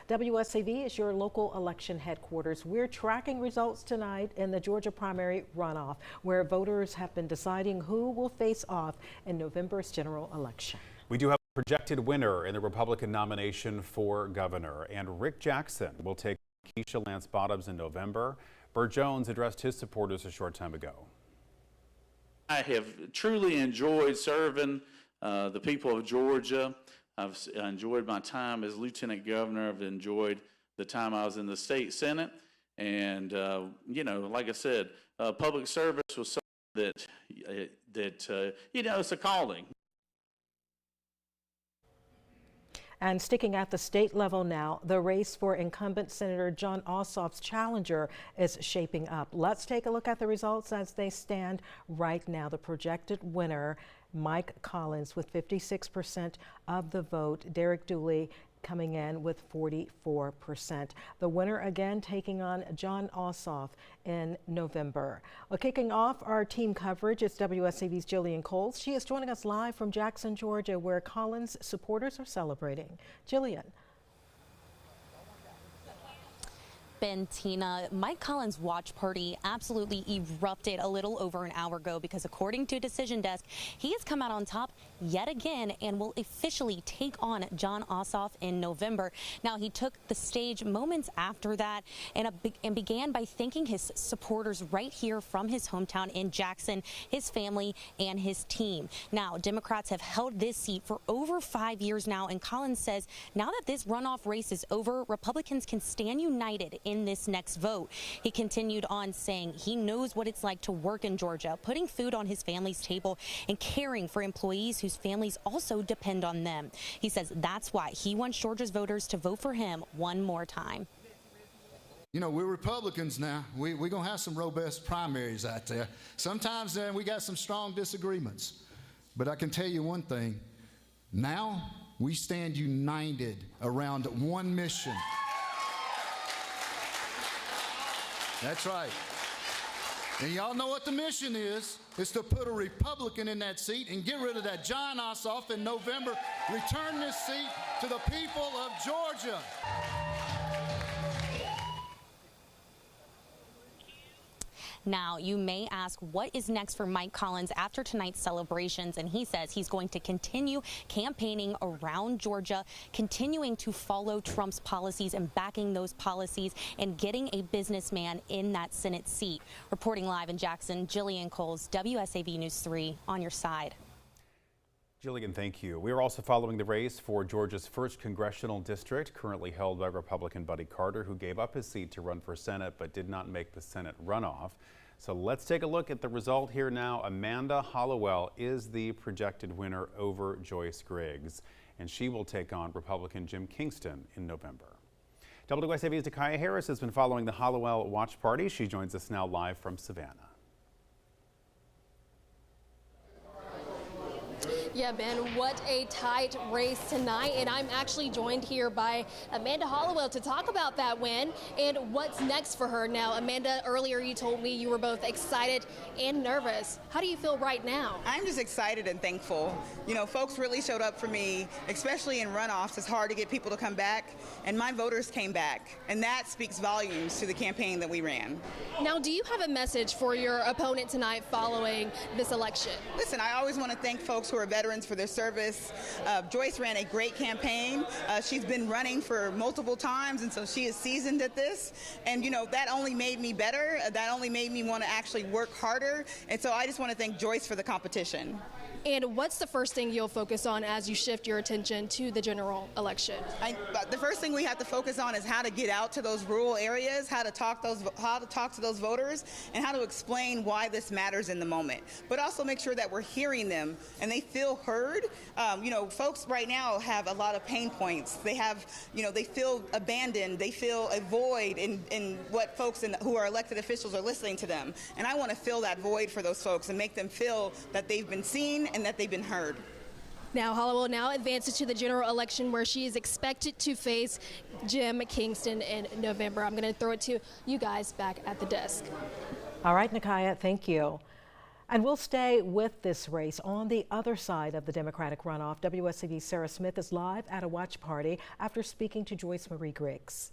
WSAV is your local election headquarters. We're tracking results tonight in the Georgia primary runoff, where voters have been deciding who will face off in November's general election. We do have a projected winner in the Republican nomination for governor, and Rick Jackson will take Keisha Lance Bottoms in November. Burt Jones addressed his supporters a short time ago. I have truly enjoyed serving the people of Georgia. I've enjoyed my time as lieutenant governor. I've enjoyed the time I was in the state senate. And, you know, like I said, public service was something that you know, it's a calling. And sticking at the state level now, the race for incumbent Senator Jon Ossoff's challenger is shaping up. Let's take a look at the results as they stand right now. The projected winner, Mike Collins, with 56% of the vote. Derek Dooley coming in with 44%. The winner again taking on Jon Ossoff in November. Well, kicking off our team coverage is WSAV's Jillian Coles. She is joining us live from Jackson, Georgia, where Collins supporters are celebrating. Jillian. Tina, Mike Collins' watch party absolutely erupted a little over an hour ago because, according to Decision Desk, he has come out on top yet again and will officially take on Jon Ossoff in November. Now, he took the stage moments after that and began by thanking his supporters right here from his hometown in Jackson, his family, and his team. Now, Democrats have held this seat for over 5 years now, and Collins says now that this runoff race is over, Republicans can stand united in this next vote. He continued on saying he knows what it's like to work in Georgia, putting food on his family's table and caring for employees whose families also depend on them. He says that's why he wants Georgia's voters to vote for him one more time. You know, we're Republicans now. We're going to have some robust primaries out there. Sometimes we got some strong disagreements. But I can tell you one thing. Now we stand united around one mission. That's right. And y'all know what the mission is. It's to put a Republican in that seat and get rid of that Jon Ossoff in November. Return this seat to the people of Georgia. Now, you may ask what is next for Mike Collins after tonight's celebrations, and he says he's going to continue campaigning around Georgia, continuing to follow Trump's policies and backing those policies and getting a businessman in that Senate seat. Reporting live in Jackson, Jillian Coles, WSAV News 3, on your side. Jillian, thank you. We are also following the race for Georgia's 1st congressional district, currently held by Republican Buddy Carter, who gave up his seat to run for Senate but did not make the Senate runoff. So let's take a look at the result here now. Amanda Hollowell is the projected winner over Joyce Griggs, and she will take on Republican Jim Kingston in November. WSAV's Takaya Harris has been following the Hollowell watch party. She joins us now live from Savannah. Yeah, Ben, what a tight race tonight. And I'm actually joined here by Amanda Hollowell to talk about that win and what's next for her. Now, Amanda, earlier you told me you were both excited and nervous. How do you feel right now? I'm just excited and thankful. You know, folks really showed up for me, especially in runoffs. It's hard to get people to come back, and my voters came back. And that speaks volumes to the campaign that we ran. Now, do you have a message for your opponent tonight following this election? Listen, I always want to thank folks who are veterans for their service. Joyce ran a great campaign. She's been running for multiple times, and so she is seasoned at this. And, you know, that only made me better. That only made me want to actually work harder. And so I just want to thank Joyce for the competition. And what's the first thing you'll focus on as you shift your attention to the general election? The first thing we have to focus on is how to get out to those rural areas, how to talk to those voters, and how to explain why this matters in the moment. But also make sure that we're hearing them and they feel heard. You know, folks right now have a lot of pain points. They have, you know, they feel abandoned. They feel a void in what folks who are elected officials are listening to them. And I want to fill that void for those folks and make them feel that they've been seen and that they've been heard. Now, Hollowell now advances to the general election where she is expected to face Jim Kingston in November. I'm going to throw it to you guys back at the desk. All right, Nakaya, thank you. And we'll stay with this race on the other side of the Democratic runoff. WSAV's Sarah Smith is live at a watch party after speaking to Joyce Marie Griggs.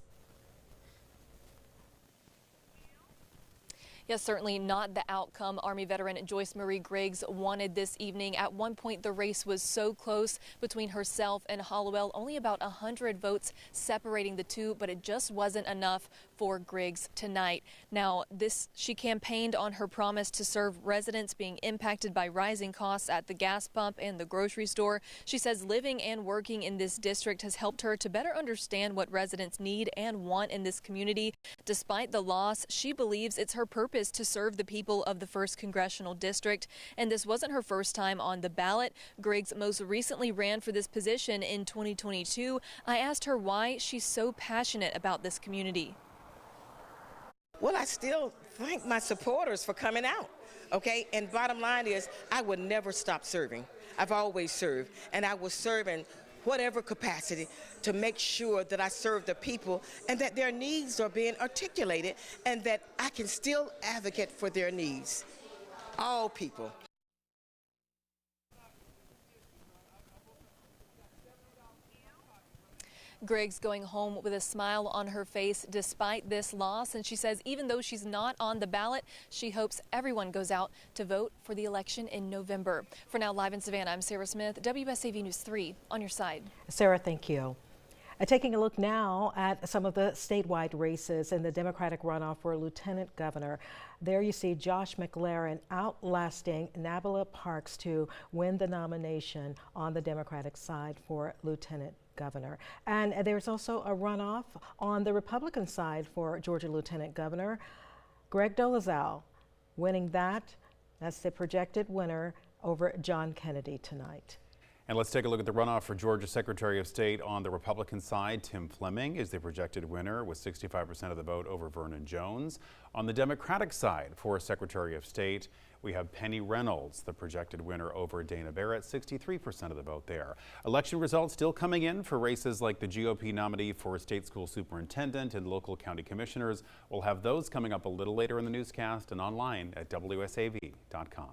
Yes, certainly not the outcome Army veteran Joyce Marie Griggs wanted this evening. At one point, the race was so close between herself and Hollowell, only about 100 votes separating the two, but it just wasn't enough for Griggs tonight. Now, she campaigned on her promise to serve residents being impacted by rising costs at the gas pump and the grocery store. She says living and working in this district has helped her to better understand what residents need and want in this community. Despite the loss, she believes it's her purpose to serve the people of the 1st Congressional District. And this wasn't her first time on the ballot. Griggs most recently ran for this position in 2022. I asked her why she's so passionate about this community. Well, I still thank my supporters for coming out, okay? And bottom line is, I would never stop serving. I've always served, and I will serve in whatever capacity to make sure that I serve the people and that their needs are being articulated and that I can still advocate for their needs. All people. Griggs going home with a smile on her face despite this loss, and she says even though she's not on the ballot, she hopes everyone goes out to vote for the election in November. For now, live in Savannah, I'm Sarah Smith, WSAV News 3, on your side. Sarah, thank you. Taking a look now at some of the statewide races in the Democratic runoff for Lieutenant Governor. There you see Josh McLaren outlasting Nabila Parks to win the nomination on the Democratic side for Lieutenant Governor. And there's also a runoff on the Republican side for Georgia Lieutenant Governor. Greg Dolezal winning that. That's the projected winner over John Kennedy tonight. And let's take a look at the runoff for Georgia Secretary of State. On the Republican side, Tim Fleming is the projected winner with 65% of the vote over Vernon Jones. On the Democratic side for Secretary of State, we have Penny Reynolds, the projected winner over Dana Barrett, 63% of the vote there. Election results still coming in for races like the GOP nominee for state school superintendent and local county commissioners. We'll have those coming up a little later in the newscast and online at WSAV.com.